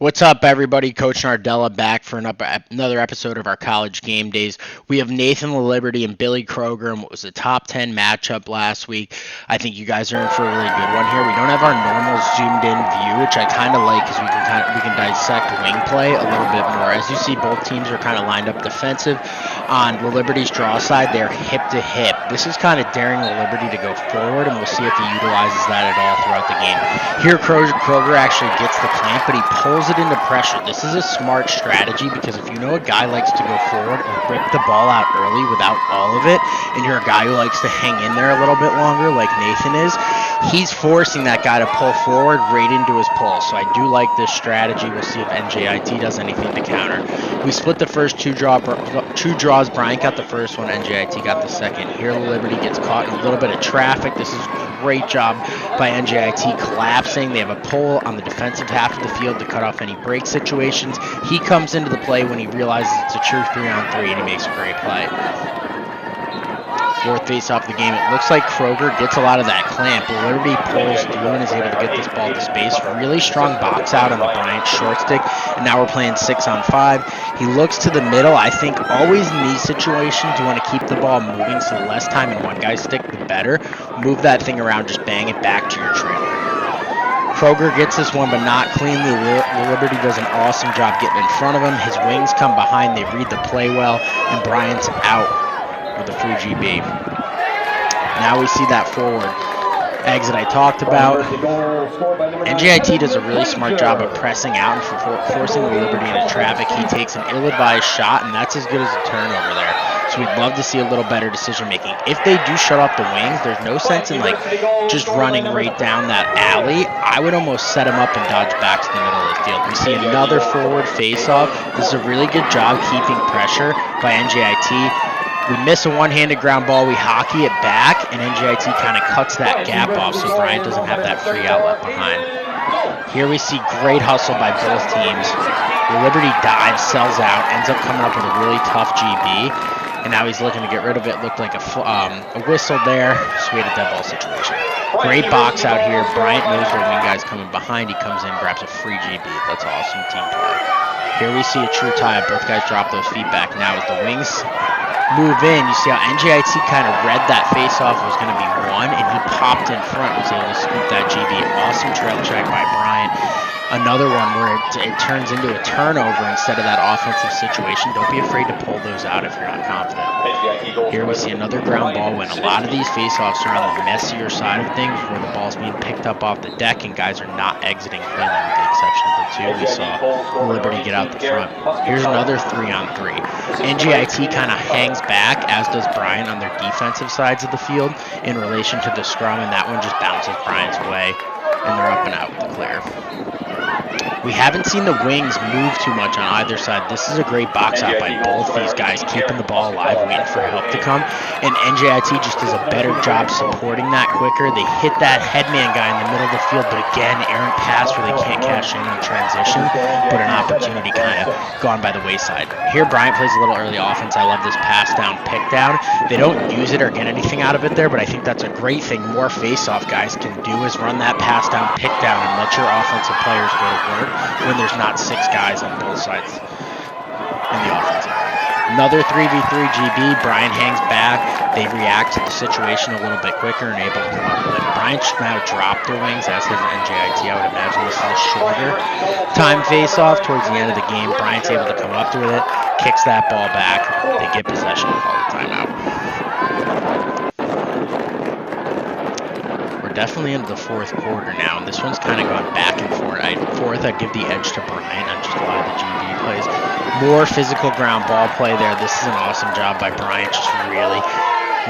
What's up, everybody? Coach Nardella back for another episode of our college game days. We have Nathan Liberty and Billy Kroger in what was a top 10 matchup last week. I think you guys are in for a really good one here. We don't have our normal zoomed-in view, which I kind of like because we can dissect wing play a little bit more. As you see, both teams are kind of lined up defensive. On Liberty's draw side, they're hip to hip. This is kind of daring Liberty to go forward, and we'll see if he utilizes that at all throughout the game. Here, Kroger actually gets the clamp, but he pulls it into pressure. This is a smart strategy because if you know a guy likes to go forward and rip the ball out early without all of it, and you're a guy who likes to hang in there a little bit longer like Nathan is, he's forcing that guy to pull forward right into his pull. So I do like this strategy. We'll see if NJIT does anything to counter. We split the first two draws. Bryant got the first one, NJIT got the second. Here Liberty gets caught in a little bit of traffic. This is a great job by NJIT collapsing. They have a pull on the defensive half of the field to cut off any break situations. He comes into the play when he realizes it's a true 3-on-3, and he makes a great play. Fourth face-off of the game. It looks like Kroger gets a lot of that clamp. Liberty pulls through and is able to get this ball to space. Really strong box out on the Bryant short stick. And now we're playing 6-on-5. He looks to the middle. I think always in these situations, you want to keep the ball moving, so the less time in one guy's stick, the better. Move that thing around, just bang it back to your trailer. Kroger gets this one, but not cleanly. Liberty does an awesome job getting in front of him. His wings come behind. They read the play well, and Bryant's out with a free GB. Now we see that forward exit I talked about. NJIT does a really smart job of pressing out and forcing the Liberty into traffic. He takes an ill-advised shot, and that's as good as a turnover there. So we'd love to see a little better decision making. If they do shut off the wings, there's no sense in just running right down that alley. I would almost set him up and dodge back to the middle of the field. We see another forward face-off. This is a really good job keeping pressure by NJIT. We miss a one-handed ground ball. We hockey it back, and NJIT kind of cuts that gap off so Bryant doesn't have that free outlet behind. Here we see great hustle by both teams. Liberty dives, sells out, ends up coming up with a really tough GB, and now he's looking to get rid of it. Looked like a whistle there, so we had a dead ball situation. Great box out here. Bryant knows where wing guy's coming behind. He comes in, grabs a free GB. That's awesome team play. Here we see a true tie. Both guys drop those feet back. Now as the wings move in, you see how NJIT kind of read that face-off was going to be one, and he popped in front, was able to scoop that GB. Awesome trail check by Bryant. Another one where it turns into a turnover instead of that offensive situation. Don't be afraid to pull those out if you're not confident. Here we see another ground ball when a lot of these face-offs are on the messier side of things where the ball's being picked up off the deck and guys are not exiting cleanly with the exception of the two we saw Liberty get out the front. Here's another 3-on-3. NJIT kind of hangs back, as does Bryant on their defensive sides of the field in relation to the scrum, and that one just bounces Bryant's way, and they're up and out with the clear. We haven't seen the wings move too much on either side. This is a great box out by both these guys, keeping the ball alive, waiting for help to come. And NJIT just does a better job supporting that quicker. They hit that headman guy in the middle of the field, but again, errant pass where they can't cash in on transition, but an opportunity kind of gone by the wayside. Here, Bryant plays a little early offense. I love this pass down, pick down. They don't use it or get anything out of it there, but I think that's a great thing more face-off guys can do is run that pass down, pick down, and let your offensive players go to work when there's not 6 guys on both sides in the offensive. Another 3v3 GB. Bryant hangs back. They react to the situation a little bit quicker and able to come up with it. Bryant should now drop their wings, as does NJIT. I would imagine this is a shorter time face-off towards the end of the game. Bryant's able to come up with it, kicks that ball back. They get possession and call the timeout. Definitely into the fourth quarter now, and this one's kind of gone back and forth. I'd give the edge to Bryant on just a lot of the GB plays. More physical ground ball play there. This is an awesome job by Bryant, just really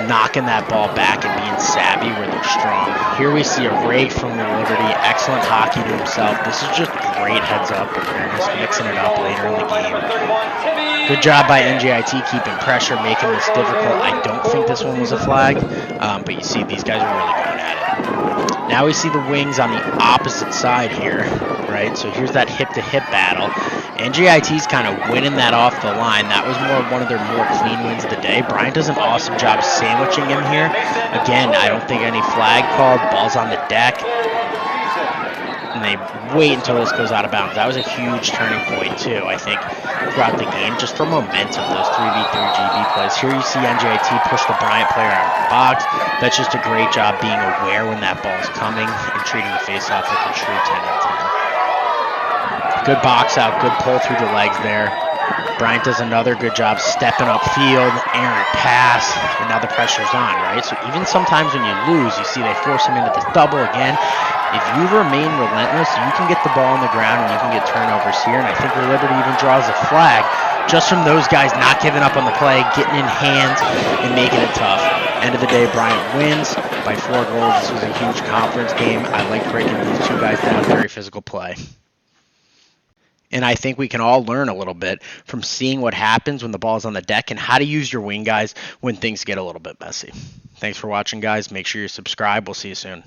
knocking that ball back and being savvy where they're strong. Here we see a rake from Liberty. Excellent hockey to himself. This is just great heads-up awareness, mixing it up later in the game. Good job by NJIT keeping pressure, making this difficult. I don't think this one was a flag, but you see these guys are really going at it. Now we see the wings on the opposite side here, right? So here's that hip-to-hip battle. NJIT's kind of winning that off the line. That was one of their more clean wins of the day. Bryant does an awesome job sandwiching him here. Again, I don't think any flag called. Ball's on the deck. And they wait until this goes out of bounds. That was a huge turning point, too, I think, throughout the game, just for momentum, those 3v3 GB plays. Here you see NJIT push the Bryant player out of the box. That's just a great job being aware when that ball's coming and treating the face-off like a true 10 on 10. Good box out, good pull through the legs there. Bryant does another good job stepping upfield, errant pass, and now the pressure's on, right? So even sometimes when you lose, you see they force him into this double again. If you remain relentless, you can get the ball on the ground and you can get turnovers here. And I think where Liberty even draws a flag just from those guys not giving up on the play, getting in hands, and making it tough. End of the day, Bryant wins by 4 goals. This was a huge conference game. I like breaking these two guys down. Very physical play. And I think we can all learn a little bit from seeing what happens when the ball's on the deck and how to use your wing guys when things get a little bit messy. Thanks for watching, guys. Make sure you subscribe. We'll see you soon.